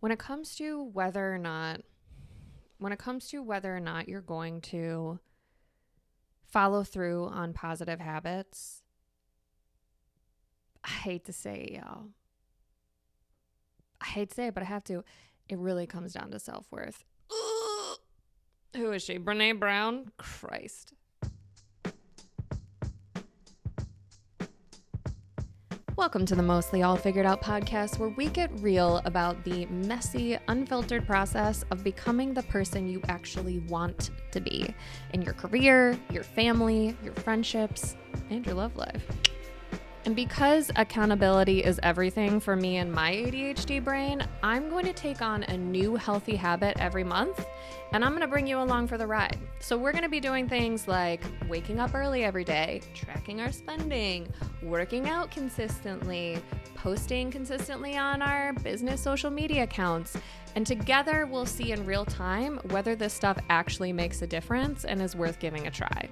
when it comes to whether or not you're going to follow through on positive habits, I hate to say it, y'all. I hate to say it, but I have to. It really comes down to self-worth. Ugh. Who is she? Brene Brown? Christ. Welcome to the Mostly All Figured Out podcast, where we get real about the messy, unfiltered process of becoming the person you actually want to be in your career, your family, your friendships, and your love life. And because accountability is everything for me and my ADHD brain, I'm going to take on a new healthy habit every month, and I'm going to bring you along for the ride. So we're going to be doing things like waking up early every day, tracking our spending, working out consistently, posting consistently on our business social media accounts, and together we'll see in real time whether this stuff actually makes a difference and is worth giving a try.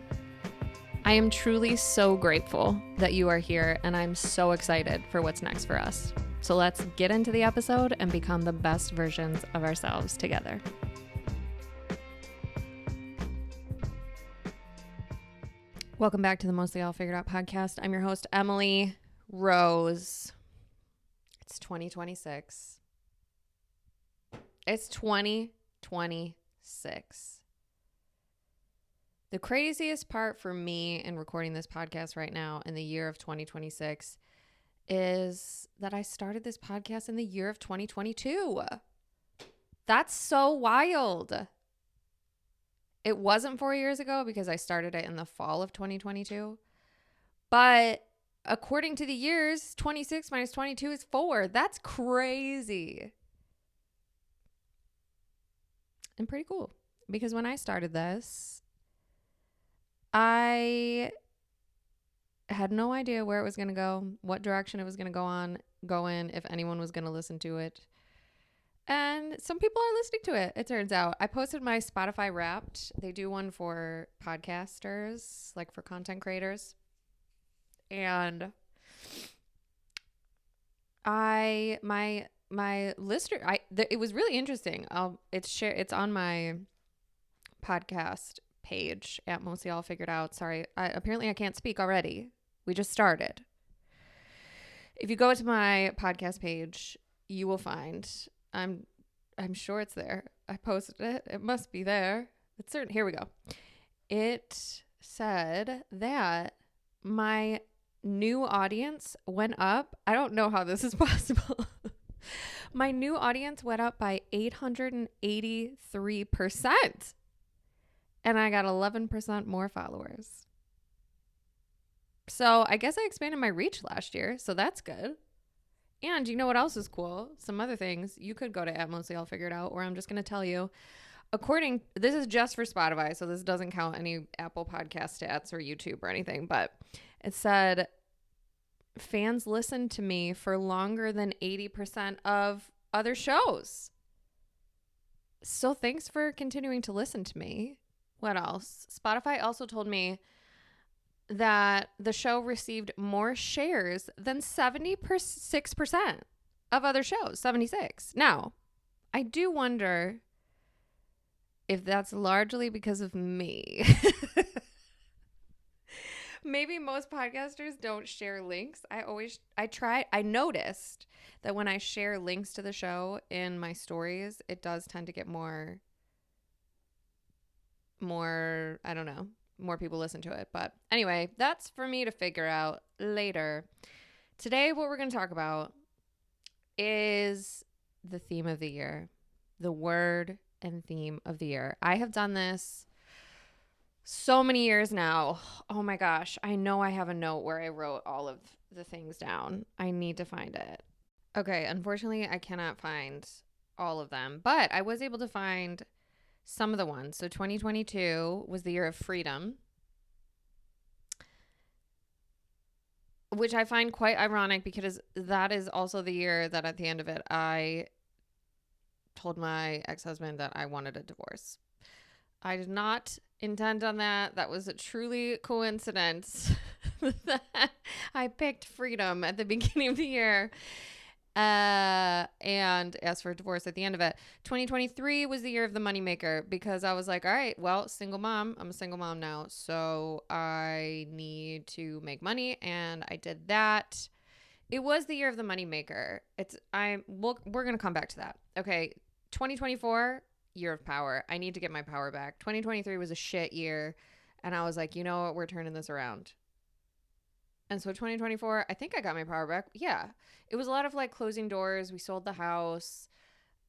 I am truly so grateful that you are here, and I'm so excited for what's next for us. So let's get into the episode and become the best versions of ourselves together. Welcome back to the Mostly All Figured Out podcast. I'm your host, Emily Rose. It's 2026. It's 2026. The craziest part for me in recording this podcast right now in the year of 2026 is that I started this podcast in the year of 2022. That's so wild. It wasn't 4 years ago because I started it in the fall of 2022. But according to the years, 26 minus 22 is 4. That's crazy. And pretty cool. Because when I started this, I had no idea where it was going to go, what direction it was going to go in, if anyone was going to listen to it. And some people are listening to it, it turns out. I posted my Spotify Wrapped. They do one for podcasters, like for content creators. And my listener, it was really interesting. It's on my podcast page at Mostly All Figured Out. Sorry, apparently I can't speak already. We just started. If you go to my podcast page, you will find, I'm sure it's there. I posted it. It must be there. It's certain. Here we go. It said that my new audience went up. I don't know how this is possible. My new audience went up by 883%. And I got 11% more followers. So I guess I expanded my reach last year. So that's good. And you know what else is cool? Some other things. You could go to @Mostly All Figured Out, or I'm just going to tell you. This is just for Spotify, so this doesn't count any Apple Podcast stats or YouTube or anything. But it said fans listened to me for longer than 80% of other shows. So thanks for continuing to listen to me. What else? Spotify also told me that the show received more shares than 76% of other shows. 76. Now, I do wonder if that's largely because of me. Maybe most podcasters don't share links. I noticed that when I share links to the show in my stories, it does tend to get more, I don't know, more people listen to it. But anyway, that's for me to figure out later. Today, what we're going to talk about is the theme of the year, the word and theme of the year. I have done this so many years now. Oh my gosh. I know I have a note where I wrote all of the things down. I need to find it. Okay. Unfortunately, I cannot find all of them, but I was able to find some of the ones. So 2022 was the year of freedom, which I find quite ironic because that is also the year that at the end of it, I told my ex-husband that I wanted a divorce. I did not intend on that. That was a truly coincidence that I picked freedom at the beginning of the year. And asked for a divorce at the end of it. 2023 was the year of the moneymaker because I was like, all right, well, single mom. I'm a single mom now. So I need to make money. And I did that. It was the year of the moneymaker. We're going to come back to that. Okay. 2024, year of power. I need to get my power back. 2023 was a shit year. And I was like, you know what? We're turning this around. And so 2024, I think I got my power back. Yeah. It was a lot of like closing doors. We sold the house.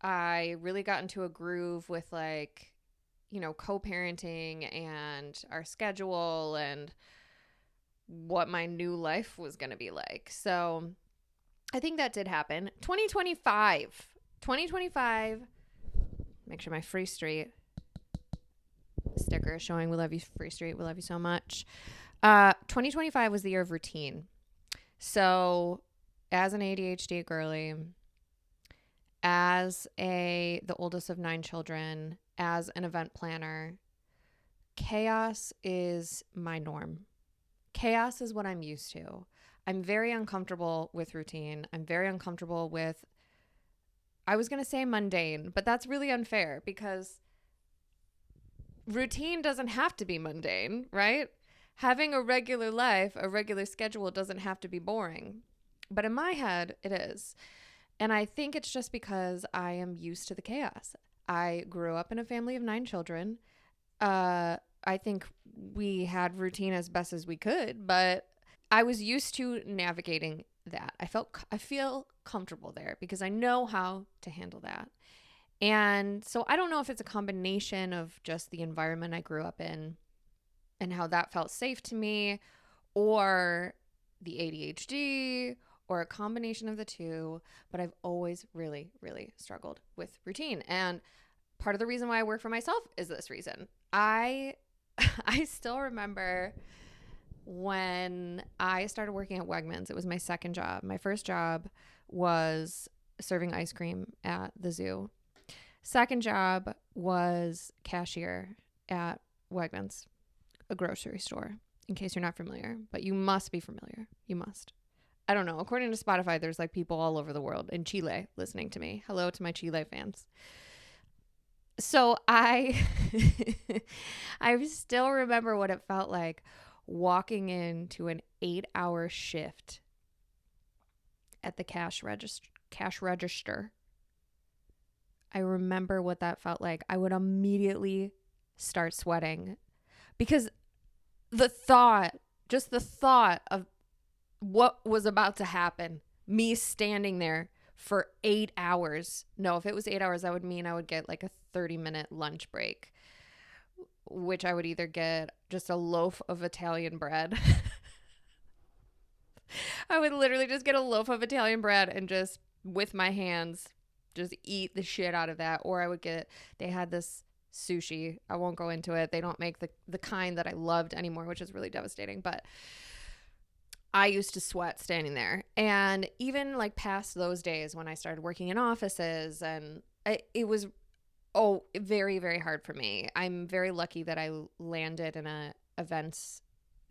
I really got into a groove with like, co-parenting and our schedule and what my new life was going to be like. So I think that did happen. 2025, make sure my Free Street sticker is showing. We love you, Free Street. We love you so much. 2025 was the year of routine. So as an ADHD girly, as the oldest of 9 children, as an event planner, chaos is my norm. Chaos is what I'm used to. I'm very uncomfortable with routine. I'm very uncomfortable with, I was going to say mundane, but that's really unfair because routine doesn't have to be mundane, right? Having a regular life, a regular schedule doesn't have to be boring. But in my head, it is. And I think it's just because I am used to the chaos. I grew up in a family of 9 children. I think we had routine as best as we could, but I was used to navigating that. I feel comfortable there because I know how to handle that. And so I don't know if it's a combination of just the environment I grew up in and how that felt safe to me, or the ADHD, or a combination of the two, but I've always really, really struggled with routine. And part of the reason why I work for myself is this reason. I still remember when I started working at Wegmans. It was my second job. My first job was serving ice cream at the zoo. Second job was cashier at Wegmans, a grocery store, in case you're not familiar. But you must be familiar. You must. I don't know. According to Spotify, there's like people all over the world in Chile listening to me. Hello to my Chile fans. So I still remember what it felt like walking into an 8-hour shift at the cash register. I remember what that felt like. I would immediately start sweating because just the thought of what was about to happen, me standing there for 8 hours. No, if it was 8 hours, that would mean I would get like a 30-minute lunch break, which I would either get just a loaf of Italian bread. I would literally just get a loaf of Italian bread and just with my hands just eat the shit out of that. Or they had this sushi. I won't go into it. They don't make the kind that I loved anymore, which is really devastating. But I used to sweat standing there. And even like past those days when I started working in offices, and it was very, very hard for me. I'm very lucky that I landed in a events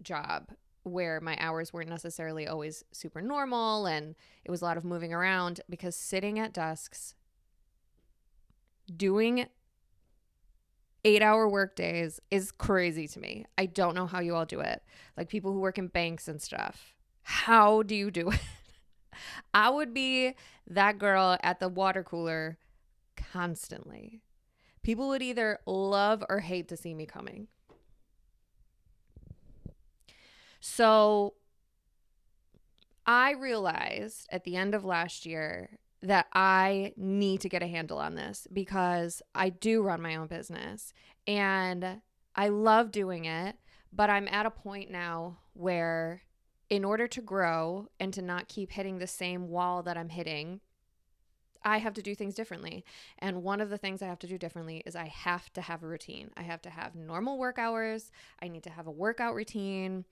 job where my hours weren't necessarily always super normal, and it was a lot of moving around, because sitting at desks doing 8-hour work days is crazy to me. I don't know how you all do it. Like people who work in banks and stuff. How do you do it? I would be that girl at the water cooler constantly. People would either love or hate to see me coming. So I realized at the end of last year that I need to get a handle on this, because I do run my own business and I love doing it, but I'm at a point now where in order to grow and to not keep hitting the same wall that I'm hitting, I have to do things differently. And one of the things I have to do differently is I have to have a routine. I have to have normal work hours. I need to have a workout routine.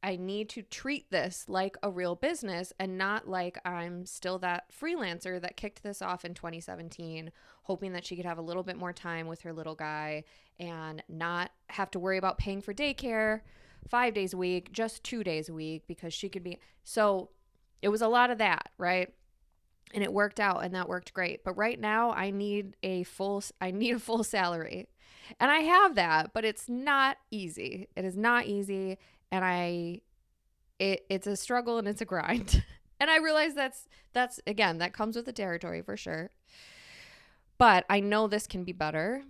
I need to treat this like a real business and not like I'm still that freelancer that kicked this off in 2017, hoping that she could have a little bit more time with her little guy and not have to worry about paying for daycare 5 days a week, just 2 days a week, because she could be. So it was a lot of that, right? And it worked out, and that worked great. But right now I need a full salary. And I have that, but it's not easy. It is not easy. And it's a struggle and it's a grind. And I realize that's again, that comes with the territory for sure. But I know this can be better.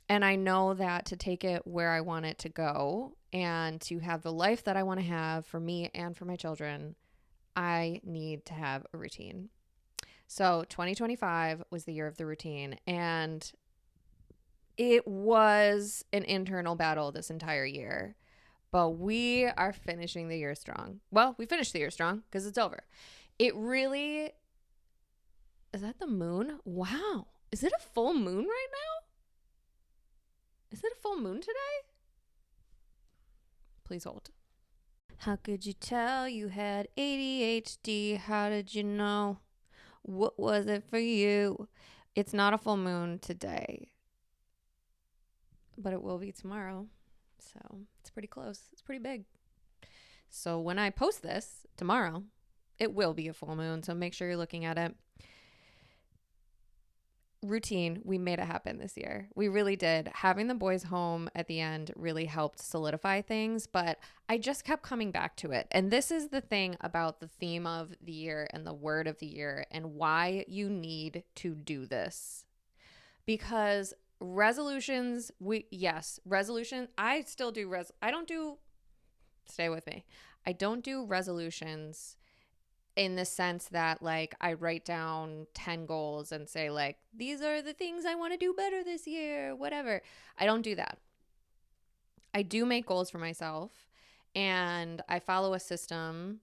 And I know that to take it where I want it to go and to have the life that I want to have for me and for my children, I need to have a routine. So 2025 was the year of the routine, and it was an internal battle this entire year, but we are finishing the year strong. Well, we finished the year strong because it's over. It really, is that the moon? Wow. Is it a full moon right now? Is it a full moon today? Please hold. How could you tell you had ADHD? How did you know? What was it for you? It's not a full moon today, but it will be tomorrow. So it's pretty close. It's pretty big. So when I post this tomorrow, it will be a full moon. So make sure you're looking at it. Routine, we made it happen this year. We really did. Having the boys home at the end really helped solidify things, but I just kept coming back to it. And this is the thing about the theme of the year and the word of the year and why you need to do this. Because resolutions, I still do stay with me. I don't do resolutions in the sense that like I write down 10 goals and say like, these are the things I want to do better this year, whatever. I don't do that. I do make goals for myself, and I follow a system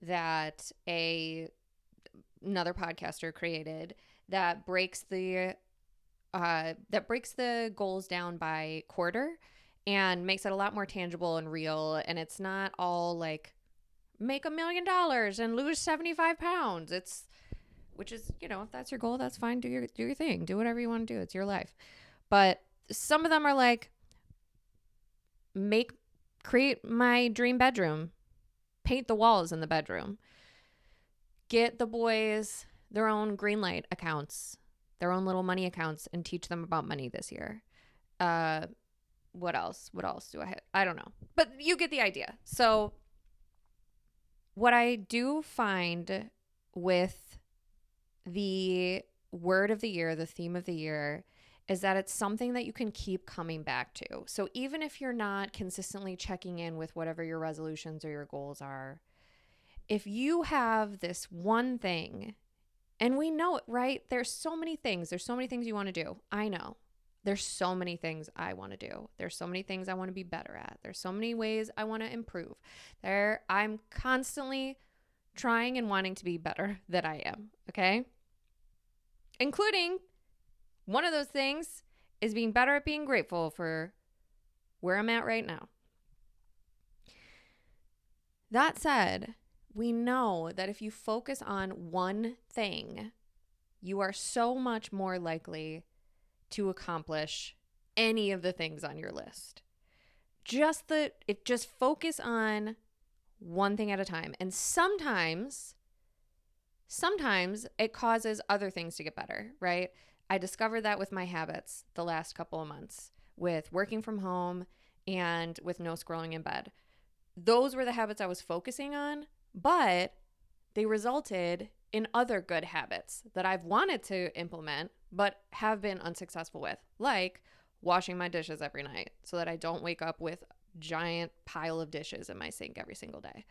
that another podcaster created that breaks the goals down by quarter and makes it a lot more tangible and real. And it's not all like make $1 million and lose 75 pounds. Which is, if that's your goal, that's fine. Do your thing. Do whatever you want to do. It's your life. But some of them are like, create my dream bedroom, paint the walls in the bedroom, get the boys their own Greenlight accounts, their own little money accounts, and teach them about money this year. What else do I have? I don't know, but you get the idea. So what I do find with the word of the year, the theme of the year, is that it's something that you can keep coming back to. So even if you're not consistently checking in with whatever your resolutions or your goals are, if you have this one thing, and we know it, right? There's so many things you want to do. I know. There's so many things I want to do. There's so many things I want to be better at. There's so many ways I want to improve. I'm constantly trying and wanting to be better than I am, okay? Including one of those things is being better at being grateful for where I'm at right now. That said, we know that if you focus on one thing, you are so much more likely to accomplish any of the things on your list. Just focus on one thing at a time. And sometimes it causes other things to get better, right? I discovered that with my habits the last couple of months, with working from home and with no scrolling in bed. Those were the habits I was focusing on, but they resulted in other good habits that I've wanted to implement but have been unsuccessful with, like washing my dishes every night so that I don't wake up with a giant pile of dishes in my sink every single day,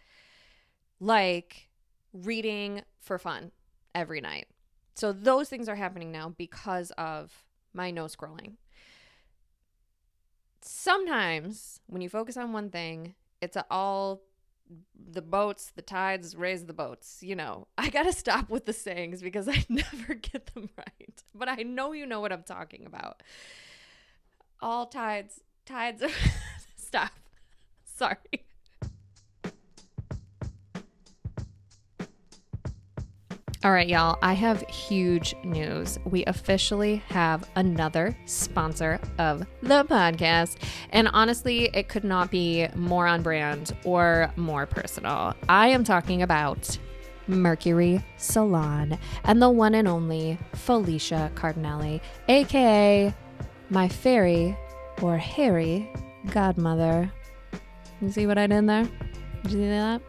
like reading for fun every night. So those things are happening now because of my no scrolling. Sometimes when you focus on one thing, it's all the boats, the tides raise the boats. I got to stop with the sayings because I never get them right. But I know you know what I'm talking about. All tides. Stop. Sorry. All right, y'all, I have huge news. We officially have another sponsor of the podcast. And honestly, it could not be more on brand or more personal. I am talking about Mercury Salon, and the one and only Felicia Cardinelli, aka my fairy or hairy godmother. You see what I did there? Did you see that?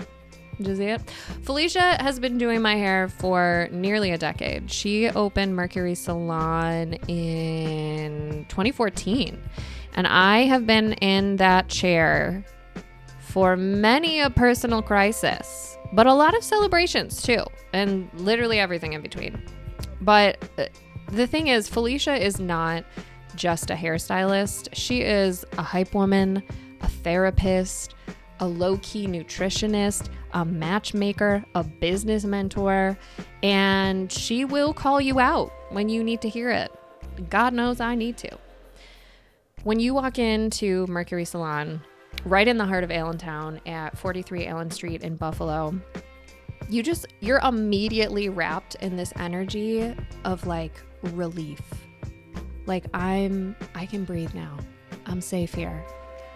Did you see it? Felicia has been doing my hair for nearly a decade. She opened Mercury Salon in 2014, and I have been in that chair for many a personal crisis, but a lot of celebrations too, and literally everything in between. But the thing is, Felicia is not just a hairstylist. She is a hype woman, a therapist, a low-key nutritionist, a matchmaker, a business mentor, and she will call you out when you need to hear it. God knows I need to. When you walk into Mercury Salon, right in the heart of Allentown at 43 Allen Street in Buffalo, you're immediately wrapped in this energy of like relief. Like I can breathe now. I'm safe here.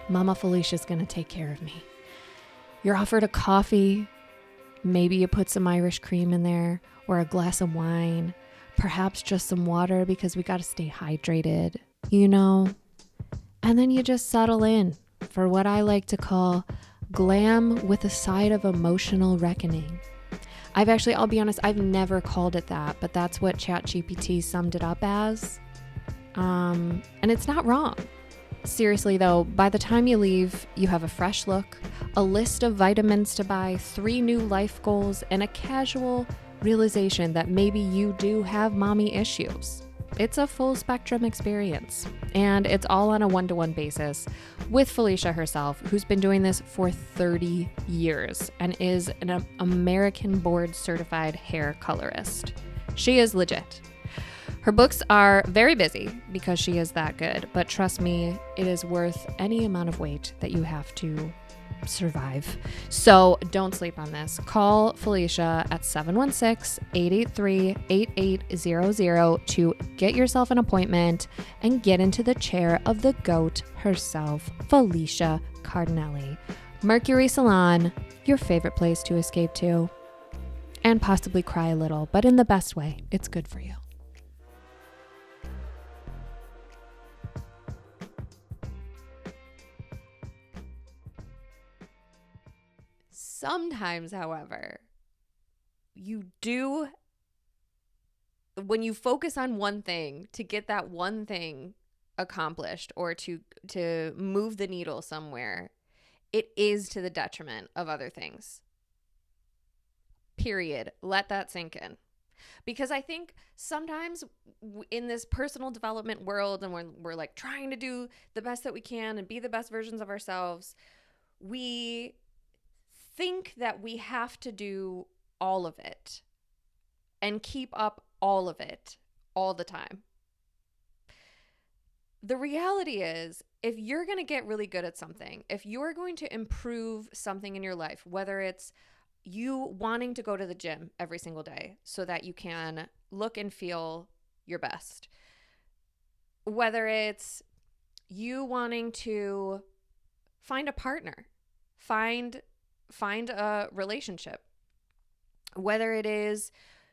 Mama Felicia's gonna take care of me. You're offered a coffee. Maybe you put some Irish cream in there, or a glass of wine, perhaps just some water because we gotta stay hydrated, you know? And then you just settle in for what I like to call glam with a side of emotional reckoning. I'll be honest, I've never called it that, but that's what ChatGPT summed it up as. And it's not wrong. Seriously though, by the time you leave, you have a fresh look, a list of vitamins to buy, 3 new life goals, and a casual realization that maybe you do have mommy issues. It's a full spectrum experience, and it's all on a one-to-one basis with Felicia herself, who's been doing this for 30 years and is an American board certified hair colorist. She is legit. Her books are very busy because she is that good, but trust me, it is worth any amount of weight that you have to survive. So don't sleep on this. Call Felicia at 716-883-8800 to get yourself an appointment and get into the chair of the GOAT herself, Felicia Cardinelli. Mercury Salon, your favorite place to escape to and possibly cry a little, but in the best way. It's good for you. Sometimes, however, when you focus on one thing to get that one thing accomplished or to move the needle somewhere, it is to the detriment of other things. Period. Let that sink in. Because I think sometimes in this personal development world, and when we're like trying to do the best that we can and be the best versions of ourselves, we think that we have to do all of it and keep up all of it all the time. The reality is, if you're going to get really good at something, if you're going to improve something in your life, whether it's you wanting to go to the gym every single day so that you can look and feel your best, whether it's you wanting to find a partner, find a relationship, whether it is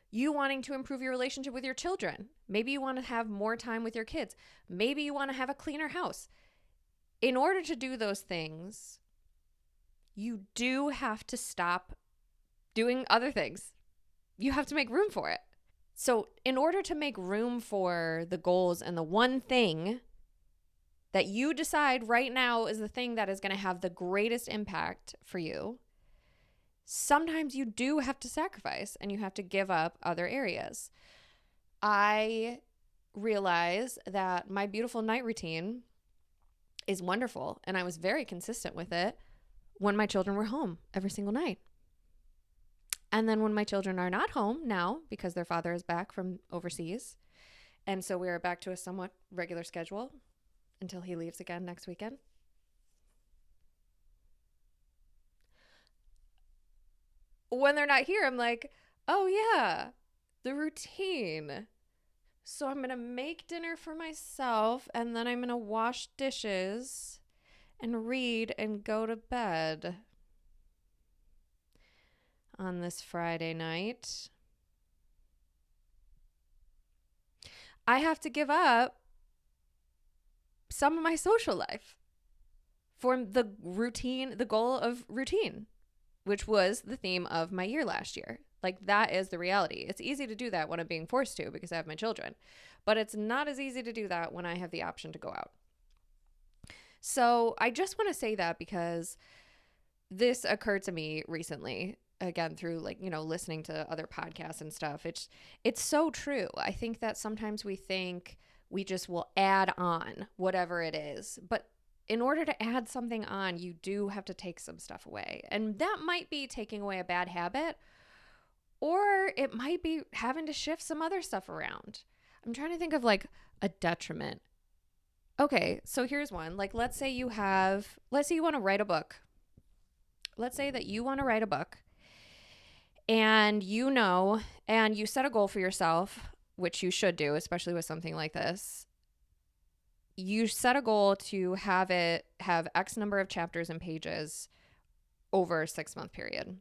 you wanting to improve your relationship with your children, maybe you want to have more time with your kids, maybe you want to have a cleaner house. In order to do those things, you do have to stop doing other things. You have to make room for it. So in order to make room for the goals and the one thing that you decide right now is the thing that is going to have the greatest impact for you, sometimes you do have to sacrifice and you have to give up other areas. I realize that my beautiful night routine is wonderful, and I was very consistent with it when my children were home every single night. And then when my children are not home now because their father is back from overseas, and so we are back to a somewhat regular schedule until he leaves again next weekend. When they're not here, I'm like, oh yeah, the routine. So I'm going to make dinner for myself, and then I'm going to wash dishes and read and go to bed. on this Friday night, I have to give up some of my social life for the routine, the goal of routine, which was the theme of my year last year. Like, that is the reality. It's easy to do that when I'm being forced to because I have my children, but it's not as easy to do that when I have the option to go out. So I just want to say that because this occurred to me recently, again, through like, listening to other podcasts and stuff. It's so true. I think that sometimes we think we just will add on whatever it is, but in order to add something on, you do have to take some stuff away. And that might be taking away a bad habit, or it might be having to shift some other stuff around. I'm trying to think of like a detriment. Okay, so here's one. Like, let's say you want to write a book. Let's say that you want to write a book and and you set a goal for yourself, which you should do, especially with something like this. You set a goal to have X number of chapters and pages over a 6-month period.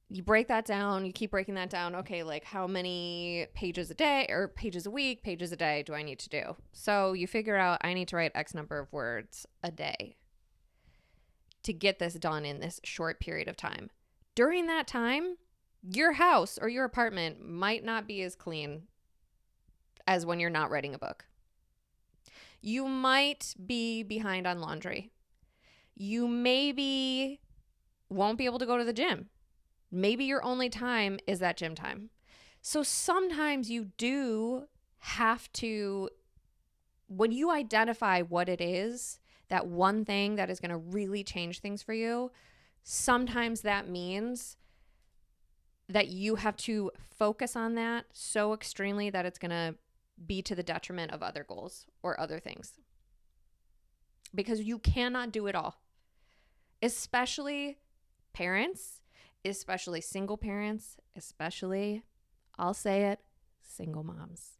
You break that down, you keep breaking that down. Okay, like how many pages a day or pages a week, pages a day do I need to do? So you figure out I need to write X number of words a day to get this done in this short period of time. During that time, your house or your apartment might not be as clean as when you're not writing a book. You might be behind on laundry. You maybe won't be able to go to the gym. Maybe your only time is that gym time. So sometimes you do have to, when you identify what it is, that one thing that is going to really change things for you, sometimes that means that you have to focus on that so extremely that it's going to be to the detriment of other goals or other things. Because you cannot do it all. Especially parents, especially single parents, especially, I'll say it, single moms.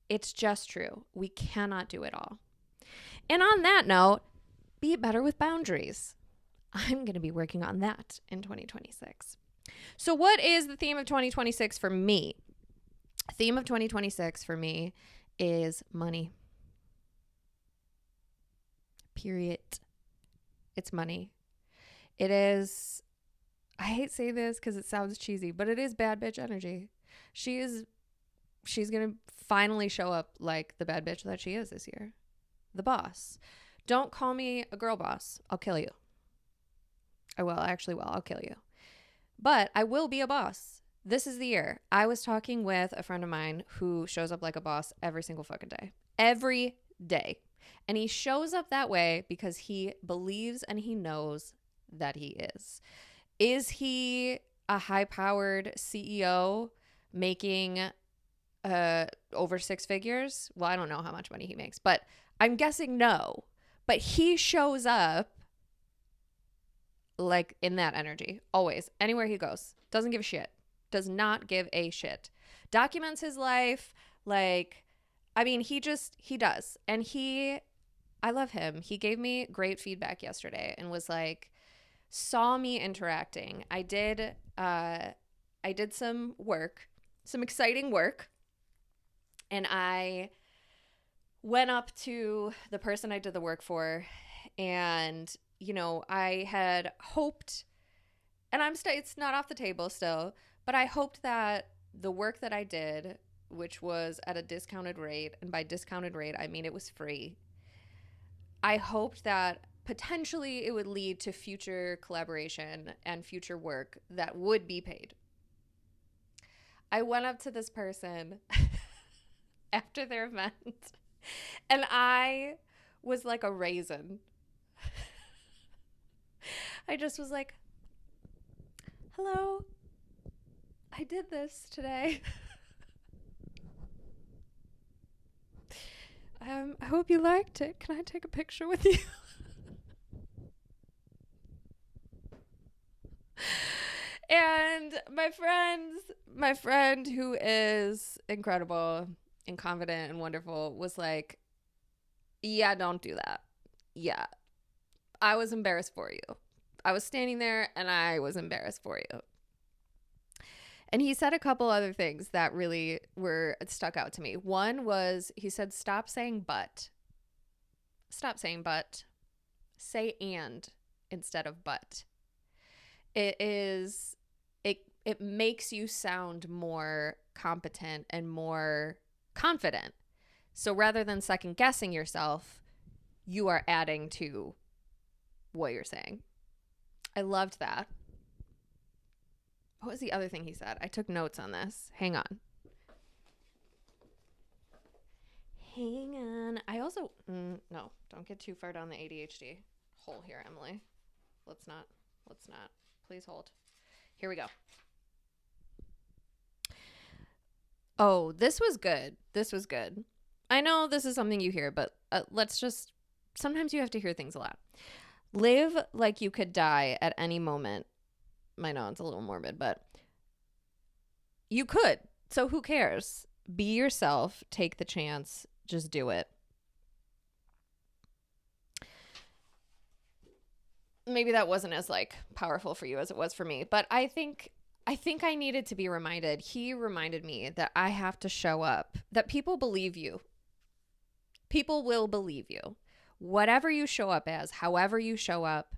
It's just true. We cannot do it all. And on that note, be better with boundaries. I'm going to be working on that in 2026. So what is the theme of 2026 for me? Theme of 2026 for me is money. Period. It's money. It is, I hate saying this because it sounds cheesy, but it is bad bitch energy. She's going to finally show up like the bad bitch that she is this year. The boss. Don't call me a girl boss. I'll kill you. I will. I actually will. I'll kill you. But I will be a boss. This is the year. I was talking with a friend of mine who shows up like a boss every single fucking day. Every day. And he shows up that way because he believes and he knows that he is. Is he a high-powered CEO making over 6 figures? Well, I don't know how much money he makes, but I'm guessing no. But he shows up like in that energy, always, anywhere he goes. Doesn't give a shit. Does not give a shit. Documents his life. Like, I mean, he does. And I love him. He gave me great feedback yesterday and was like, saw me interacting. I did some work, some exciting work. And I went up to the person I did the work for, and, I had hoped, and it's not off the table still, but I hoped that the work that I did, which was at a discounted rate, and by discounted rate, I mean it was free, I hoped that potentially it would lead to future collaboration and future work that would be paid. I went up to this person after their event, and I was like a raisin. I just was like, hello, I did this today. I hope you liked it. Can I take a picture with you? And my friend who is incredible and confident and wonderful was like, yeah, don't do that. Yeah. I was embarrassed for you. I was standing there and I was embarrassed for you. And he said a couple other things that really were stuck out to me. One was he said, stop saying but. Stop saying but. Say and instead of but. It makes you sound more competent and more confident. So rather than second guessing yourself, you are adding to what you're saying. I loved that. What was the other thing he said? I took notes on this. Hang on. I also, no, don't get too far down the ADHD hole here, Emily. Let's not. Please hold. Here we go. Oh, this was good. I know this is something you hear, but sometimes you have to hear things a lot. Live like you could die at any moment. I know it's a little morbid, but you could. So who cares? Be yourself. Take the chance. Just do it. Maybe that wasn't as powerful for you as it was for me, but I think I needed to be reminded. He reminded me that I have to show up, that people believe you. People will believe you. Whatever you show up as, however you show up,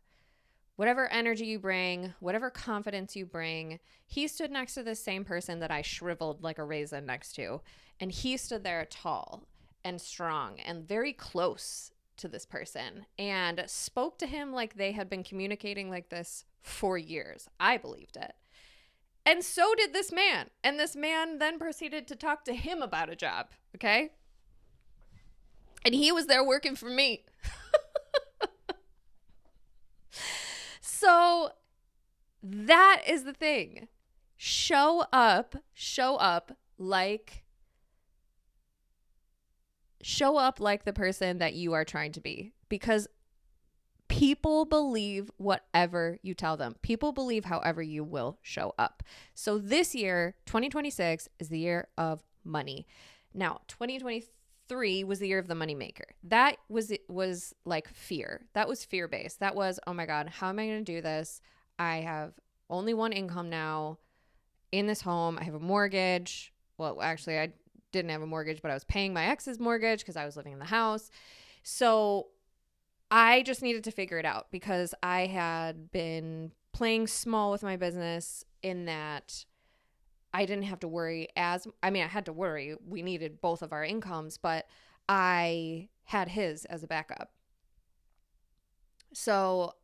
whatever energy you bring, whatever confidence you bring. He stood next to the same person that I shriveled like a raisin next to, and he stood there tall and strong and very close to this person and spoke to him like they had been communicating like this for years. I believed it. And so did this man. And this man then proceeded to talk to him about a job, okay? And he was there working for me. So that is the thing. Show up like the person that you are trying to be, because people believe whatever you tell them. People believe however you will show up. So this year, 2026, is the year of money. Now, 2023 was the year of the moneymaker. That was like fear. That was fear-based. That was, oh my God, how am I going to do this? I have only one income now in this home. I have a mortgage. Well, actually, I didn't have a mortgage, but I was paying my ex's mortgage because I was living in the house. So I just needed to figure it out, because I had been playing small with my business in that I didn't have to worry I had to worry. We needed both of our incomes, but I had his as a backup. So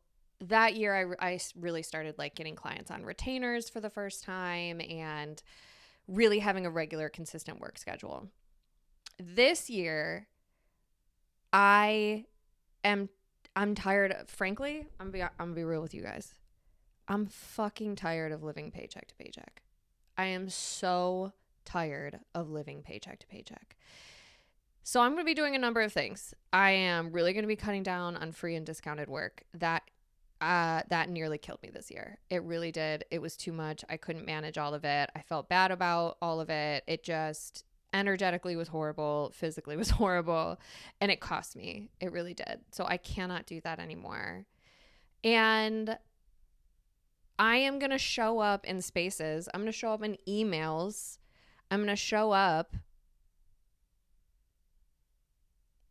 that year I really started getting clients on retainers for the first time and really having a regular, consistent work schedule. This year, I'm tired of, frankly, I'm gonna be real with you guys. I'm fucking tired of living paycheck to paycheck. I am so tired of living paycheck to paycheck. So I'm going to be doing a number of things. I am really going to be cutting down on free and discounted work. That nearly killed me this year. It really did. It was too much. I couldn't manage all of it. I felt bad about all of it. It just energetically was horrible. Physically was horrible. And it cost me. It really did. So I cannot do that anymore. And I am going to show up in spaces. I'm going to show up in emails. I'm going to show up.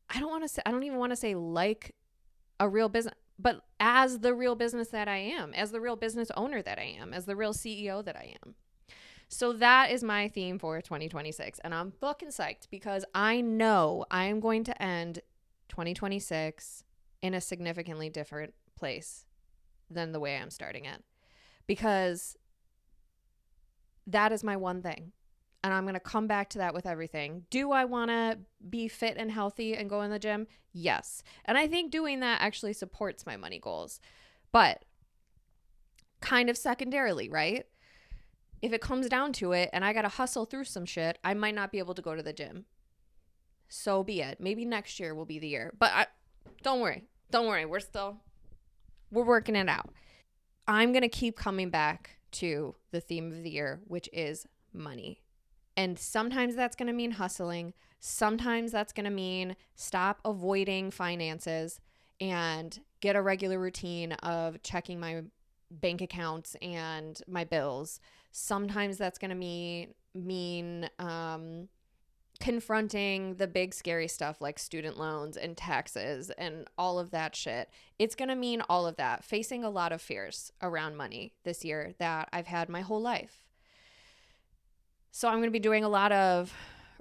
I don't even want to say like a real business, but as the real business that I am, as the real business owner that I am, as the real CEO that I am. So that is my theme for 2026. And I'm fucking psyched, because I know I am going to end 2026 in a significantly different place than the way I'm starting it. Because that is my one thing. And I'm going to come back to that with everything. Do I want to be fit and healthy and go in the gym? Yes. And I think doing that actually supports my money goals. But kind of secondarily, right? If it comes down to it and I got to hustle through some shit, I might not be able to go to the gym. So be it. Maybe next year will be the year. But don't worry. We're working it out. I'm going to keep coming back to the theme of the year, which is money. And sometimes that's going to mean hustling. Sometimes that's going to mean stop avoiding finances and get a regular routine of checking my bank accounts and my bills. Sometimes that's going to mean confronting the big scary stuff like student loans and taxes and all of that shit. It's going to mean all of that, facing a lot of fears around money this year that I've had my whole life. So I'm going to be doing a lot of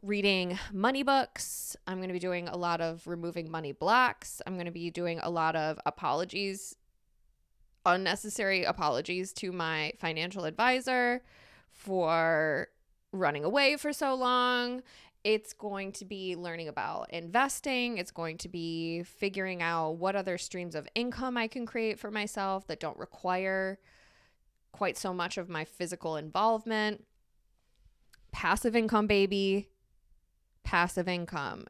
reading money books. I'm going to be doing a lot of removing money blocks. I'm going to be doing a lot of unnecessary apologies to my financial advisor for running away for so long. It's going to be learning about investing. It's going to be figuring out what other streams of income I can create for myself that don't require quite so much of my physical involvement. Passive income, baby. Passive income.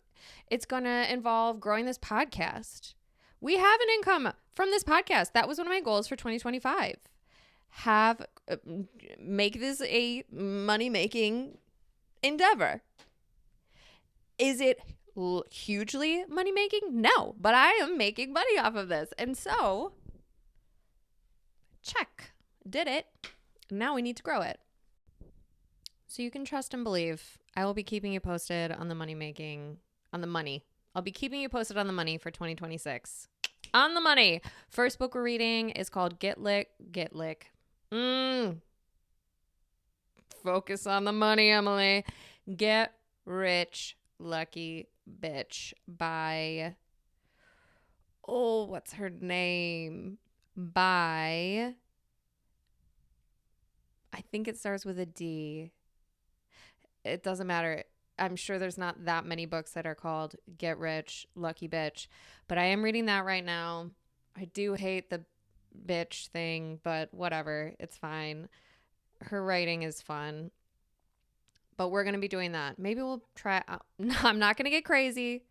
It's going to involve growing this podcast. We have an income from this podcast. That was one of my goals for 2025. Make this a money-making endeavor. Is it hugely money-making? No, but I am making money off of this. And so, check. Did it. Now we need to grow it. So you can trust and believe. I will be keeping you posted on the money. I'll be keeping you posted on the money for 2026. On the money. First book we're reading is called Get Lick. Focus on the money, Emily. Get Rich, Lucky Bitch by, what's her name? By, I think it starts with a D. It doesn't matter. I'm sure there's not that many books that are called Get Rich, Lucky Bitch, but I am reading that right now. I do hate the bitch thing, but whatever. It's fine. Her writing is fun, but we're going to be doing that. Maybe we'll try. I'm not going to get crazy.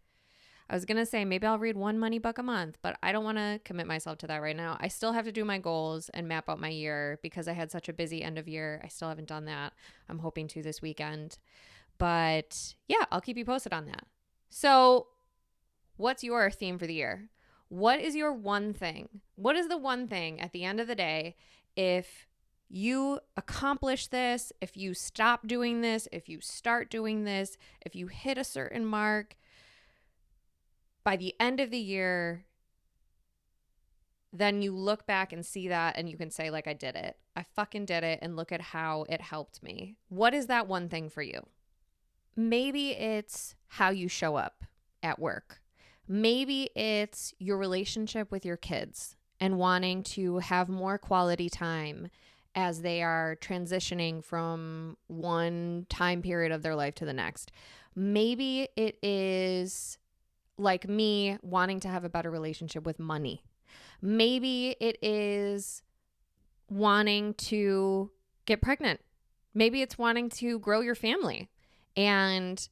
I was going to say maybe I'll read one money book a month, but I don't want to commit myself to that right now. I still have to do my goals and map out my year because I had such a busy end of year. I still haven't done that. I'm hoping to this weekend. But yeah, I'll keep you posted on that. So what's your theme for the year? What is your one thing? What is the one thing at the end of the day, if you accomplish this, if you stop doing this, if you start doing this, if you hit a certain mark, by the end of the year, then you look back and see that and you can say, like, I did it. I fucking did it, and look at how it helped me. What is that one thing for you? Maybe it's how you show up at work. Maybe it's your relationship with your kids and wanting to have more quality time as they are transitioning from one time period of their life to the next. Maybe it is like me wanting to have a better relationship with money. Maybe it is wanting to get pregnant. Maybe it's wanting to grow your family and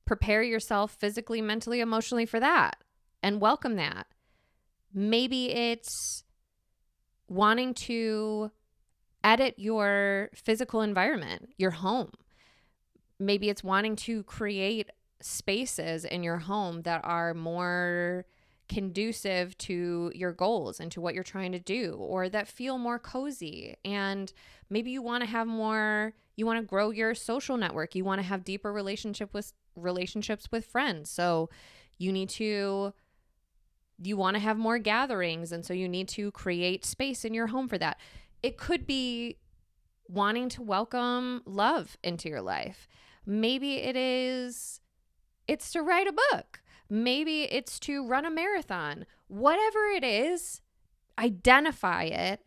prepare yourself physically, mentally, emotionally for that and welcome that. Maybe it's wanting to edit your physical environment, your home. Maybe it's wanting to create spaces in your home that are more conducive to your goals and to what you're trying to do, or that feel more cozy. And maybe you want to have more, you want to grow your social network. You want to have deeper relationships with friends. So you want to have more gatherings. And so you need to create space in your home for that. It could be wanting to welcome love into your life. Maybe it's to write a book. Maybe it's to run a marathon. Whatever it is, identify it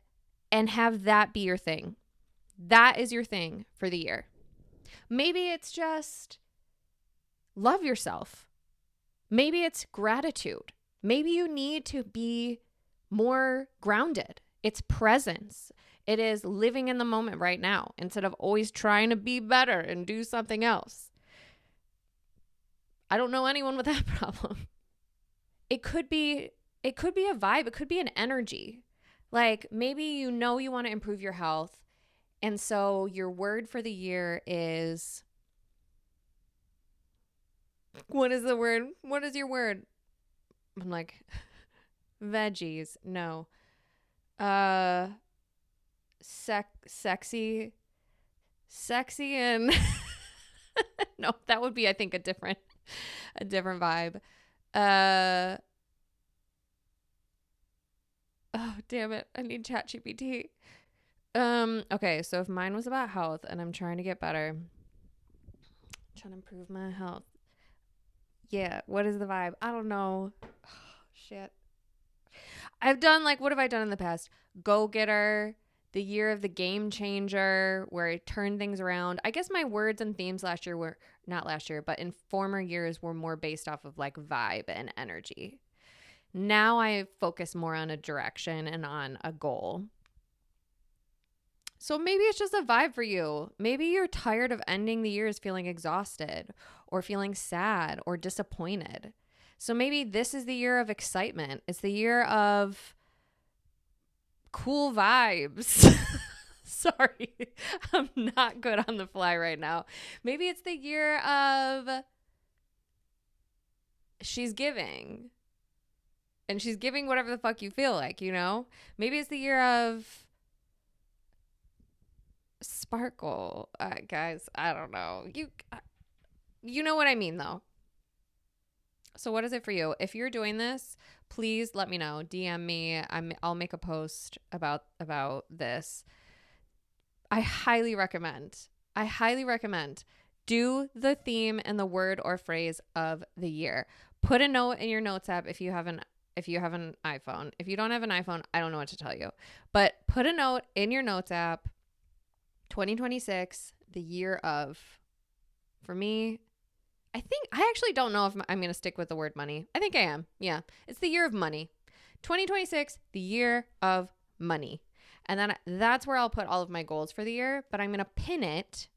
and have that be your thing. That is your thing for the year. Maybe it's just love yourself. Maybe it's gratitude. Maybe you need to be more grounded. It's presence. It is living in the moment right now instead of always trying to be better and do something else. I don't know anyone with that problem. It could be a vibe. It could be an energy. Like maybe you want to improve your health. And so your word for the year is, what is the word? What is your word? I'm like, Veggies. No. Sexy and no, that would be, I think, a different vibe. Oh, damn it. I need ChatGPT. Okay, so if mine was about health and I'm trying to get better, trying to improve my health. Yeah, what is the vibe? I don't know. Oh, shit. I've done, like, what have I done in the past? Go-getter, the year of the game changer, where I turned things around. I guess my words and themes last year were, not last year, but in former years were more based off of like vibe and energy. Now I focus more on a direction and on a goal. So maybe it's just a vibe for you. Maybe you're tired of ending the years feeling exhausted or feeling sad or disappointed. So maybe this is the year of excitement. It's the year of cool vibes. Sorry, I'm not good on the fly right now. Maybe it's the year of she's giving. And she's giving whatever the fuck you feel like, you know? Maybe it's the year of sparkle. Guys, I don't know. You know what I mean, though. So what is it for you? If you're doing this, please let me know. DM me. I'll make a post about this. I highly recommend do the theme and the word or phrase of the year. Put a note in your notes app if you have an iPhone. If you don't have an iPhone, I don't know what to tell you. But put a note in your notes app. 2026, the year of, for me, I actually don't know if I'm going to stick with the word money. I think I am. Yeah. It's the year of money. 2026, the year of money. And then that's where I'll put all of my goals for the year, but I'm going to pin it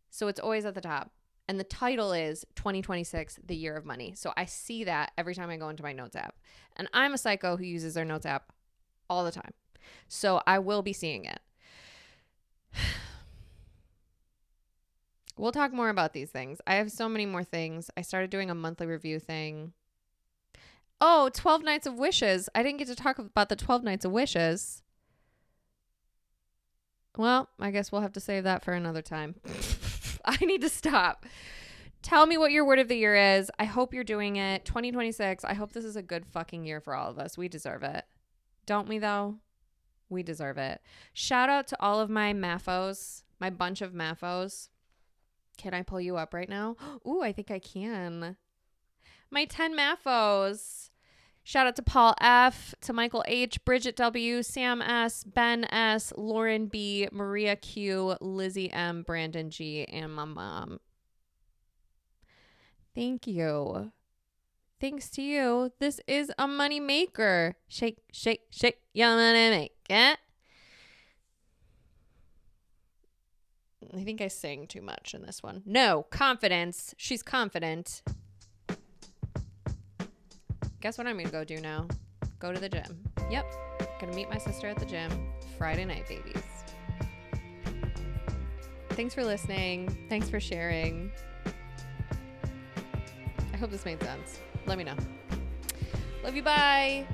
so it's always at the top. And the title is 2026, the year of money. So I see that every time I go into my notes app. And I'm a psycho who uses their notes app all the time. So I will be seeing it. We'll talk more about these things. I have so many more things. I started doing a monthly review thing. Oh, 12 Nights of Wishes. I didn't get to talk about the 12 Nights of Wishes. Well, I guess we'll have to save that for another time. I need to stop. Tell me what your word of the year is. I hope you're doing it. 2026. I hope this is a good fucking year for all of us. We deserve it. Don't we, though? We deserve it. Shout out to all of my MAFOs, my bunch of MAFOs. Can I pull you up right now? Ooh, I think I can. My 10 MAFOs. Shout out to Paul F., to Michael H., Bridget W., Sam S., Ben S., Lauren B., Maria Q., Lizzie M., Brandon G., and my mom. Thank you. Thanks to you, this is a money maker. Shake, shake, shake, your money make it. I think I sang too much in this one. No, confidence. She's confident. Guess what I'm going to go do now? Go to the gym. Yep. Going to meet my sister at the gym Friday night, babies. Thanks for listening. Thanks for sharing. I hope this made sense. Let me know. Love you. Bye.